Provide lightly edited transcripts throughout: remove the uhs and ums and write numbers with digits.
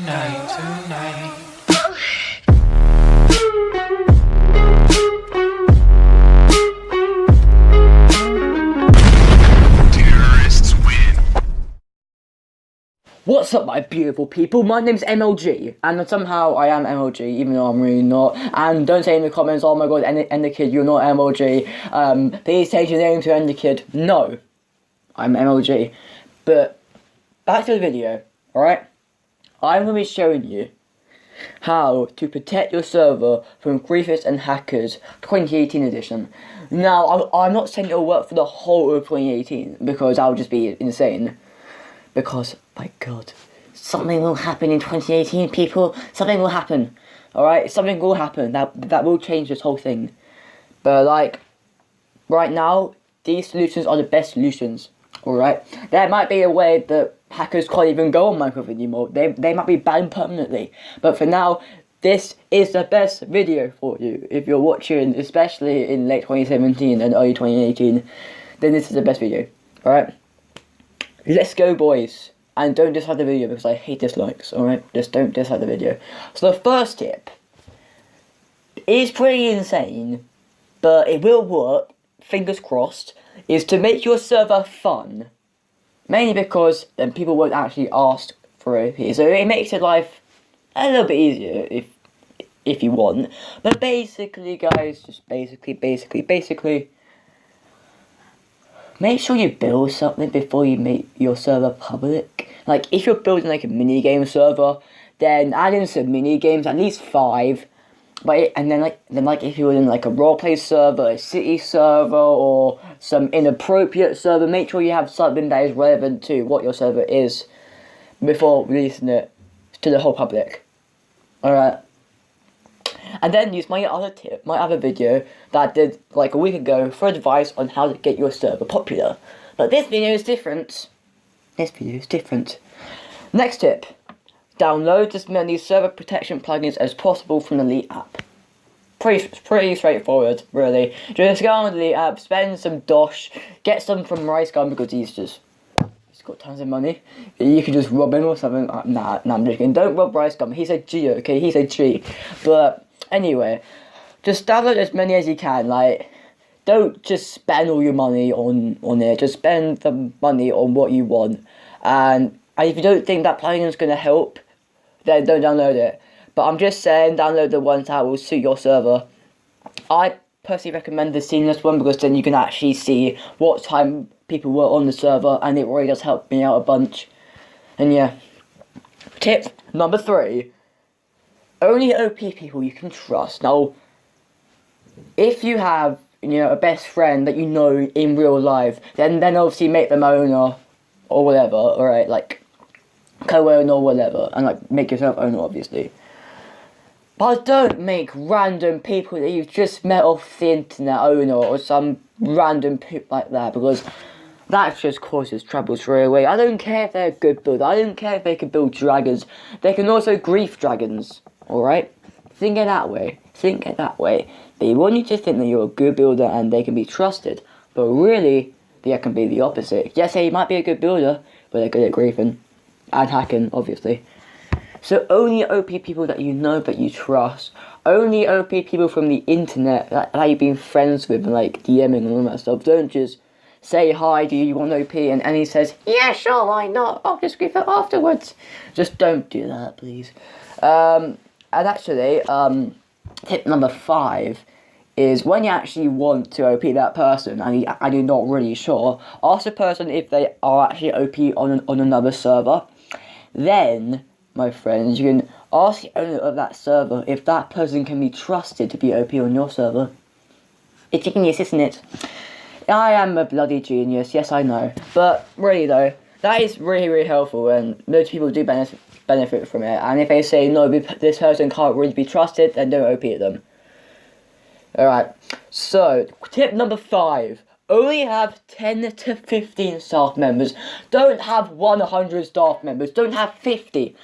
tonight. Terrorists win. What's up, my beautiful people? My name's MLG, and somehow I am MLG, even though I'm really not. And don't say in the comments, oh my god, Ender Kid, you're not MLG. Please change your name to Ender Kid. No, I'm MLG. But back to the video, alright? I'm going to be showing you how to protect your server from griefers and hackers 2018 edition. Now, I'm not saying it'll work for the whole of 2018, because that would just be insane. Because, my god, something will happen in 2018, people. Something will happen, alright? Something will happen that will change this whole thing. But, like, right now, these solutions are the best solutions, alright? There might be a way that hackers can't even go on Minecraft anymore. They might be banned permanently. But for now, this is the best video for you. If you're watching, especially in late 2017 and early 2018, then this is the best video, alright? Let's go, boys. And don't dislike the video because I hate dislikes, alright? Just don't dislike the video. So the first tip is pretty insane, but it will work, fingers crossed, is to make your server fun. Mainly because then people won't actually ask for OP. So it makes your life a little bit easier if you want. But basically, guys, just basically, make sure you build something before you make your server public. Like, if you're building like a minigame server, then add in some minigames, at least 5. But and then if you're in like a roleplay server, a city server, or some inappropriate server, make sure you have something that is relevant to what your server is before releasing it to the whole public. Alright. And then use my other video that I did like a week ago for advice on how to get your server popular. But this video is different. Next tip. Download as many server protection plugins as possible from the Elite app. Pretty straightforward, really. Just go on the Elite app, spend some dosh, get some from RiceGum because he's got tons of money. You can just rob him or something. Nah, I'm just kidding. Don't rob RiceGum. He's a G, okay? He's a G. But anyway, just download as many as you can. Like, don't just spend all your money on it. Just spend the money on what you want. And if you don't think that plugin is going to help, then don't download it. But I'm just saying, download the ones that will suit your server. I personally recommend the seamless one because then you can actually see what time people were on the server, and it really does help me out a bunch. And yeah. Tip number 3. Only OP people you can trust. Now, if you have, a best friend that you know in real life, then obviously make them owner or whatever, alright, like co-owner or whatever, and like make yourself owner, obviously. But don't make random people that you've just met off the internet owner or some random poop like that, because that just causes trouble straight away. I don't care if they're a good builder, I don't care if they can build dragons, they can also grief dragons, alright? Think it that way. They want you to think that you're a good builder and they can be trusted, but really, they can be the opposite. Yes, they might be a good builder, but they're good at griefing. And hacking, obviously. So only OP people that you know that you trust. Only OP people from the internet that you've been friends with and like DMing and all that stuff. Don't just say hi, do you want OP? And he says, yeah, sure, why not? I'll just grief it afterwards. Just don't do that, please. And actually, tip number 5 is when you actually want to OP that person and you're not really sure, ask the person if they are actually OP on another server. Then, my friends, you can ask the owner of that server if that person can be trusted to be OP on your server. It's genius, isn't it? I am a bloody genius, yes I know. But really though, that is really, really helpful, and most people do benefit from it. And if they say, no, this person can't really be trusted, then don't OP them. Alright, so, tip number 5. Only have 10 to 15 staff members. Don't have 100 staff members. Don't have 50.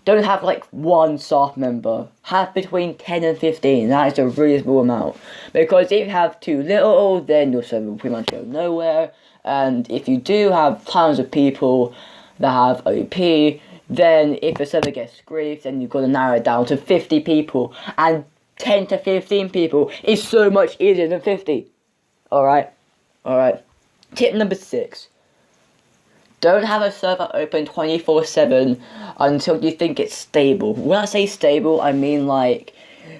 Don't have like 1 staff member. Have between 10 and 15. That is a reasonable amount. Because if you have too little, then your server will pretty much go nowhere. And if you do have tons of people that have OP, then if the server gets griefed, then you've got to narrow it down to 50 people, and 10 to 15 people is so much easier than 50. Alright? Tip number 6. Don't have a server open 24/7 until you think it's stable. When I say stable, I mean like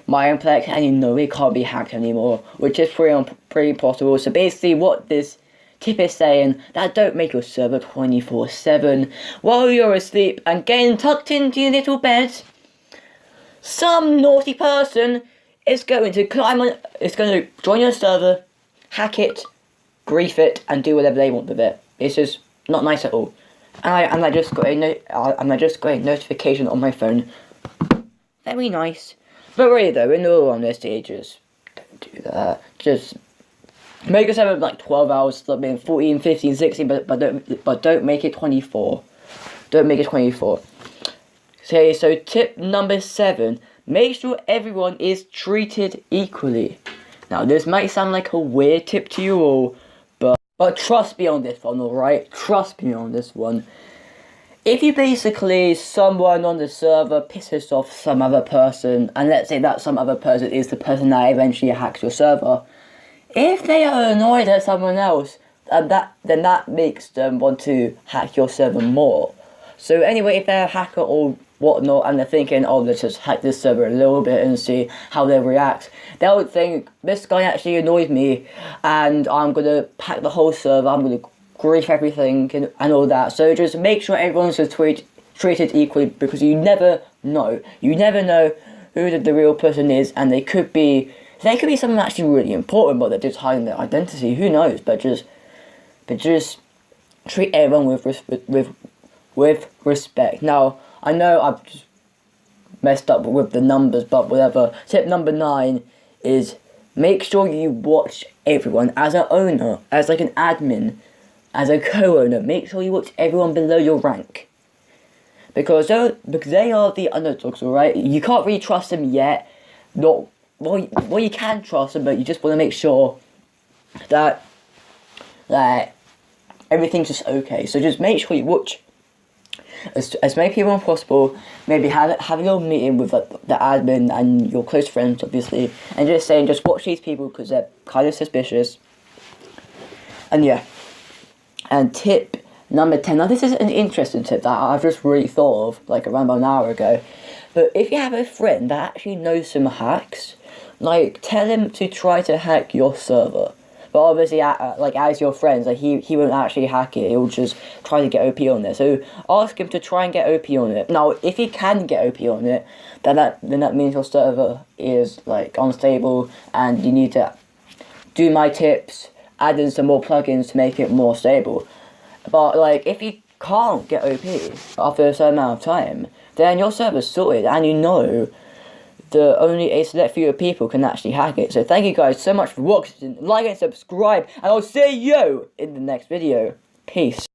my own player and you know it can't be hacked anymore, which is pretty impossible. So basically what this tip is saying, that don't make your server 24/7 while you're asleep and getting tucked into your little bed. Some naughty person is going to join your server, hack it, grief it, and do whatever they want with it. It's just not nice at all. And I just got a notification on my phone. Very nice. But really though, in all honesty, just don't do that. Just make your server like 12 hours, like being 14, 15, 16, but don't make it 24. Don't make it 24. Okay, so tip number 7. Make sure everyone is treated equally. Now this might sound like a weird tip to you all, but trust me on this one, alright? Trust me on this one. If you basically, someone on the server pisses off some other person, and let's say that some other person is the person that eventually hacks your server, if they are annoyed at someone else, then that makes them want to hack your server more. So anyway, if they're a hacker or whatnot, and they're thinking, oh, let's just hack this server a little bit and see how they react, they'll think, this guy actually annoyed me, and I'm gonna hack the whole server, I'm gonna grief everything, and all that. So just make sure everyone's just treated equally, because you never know. You never know who the real person is, and they could be someone actually really important, but they're just hiding their identity, who knows, but just treat everyone with respect. Now, I know I've just messed up with the numbers, but whatever. Tip number 9 is make sure you watch everyone as an owner, as like an admin, as a co-owner. Make sure you watch everyone below your rank. Because they are the underdogs, alright? You can't really trust them yet. Well, you can trust them, but you just want to make sure that everything's just okay. So just make sure you watch as many people as possible. Maybe have a little meeting with the admin and your close friends, obviously, and just watch these people because they're kind of suspicious. And yeah, and tip number 10. Now this is an interesting tip that I've just really thought of like around about an hour ago. But if you have a friend that actually knows some hacks, like tell him to try to hack your server. But obviously, as your friends, like he won't actually hack it. He'll just try to get OP on it. So ask him to try and get OP on it. Now, if he can get OP on it, then that means your server is like unstable, and you need to do my tips, add in some more plugins to make it more stable. But like, if you can't get OP after a certain amount of time, then your server's sorted, and you know only a select few people can actually hack it. So thank you guys so much for watching, like and subscribe, and I'll see you in the next video. Peace.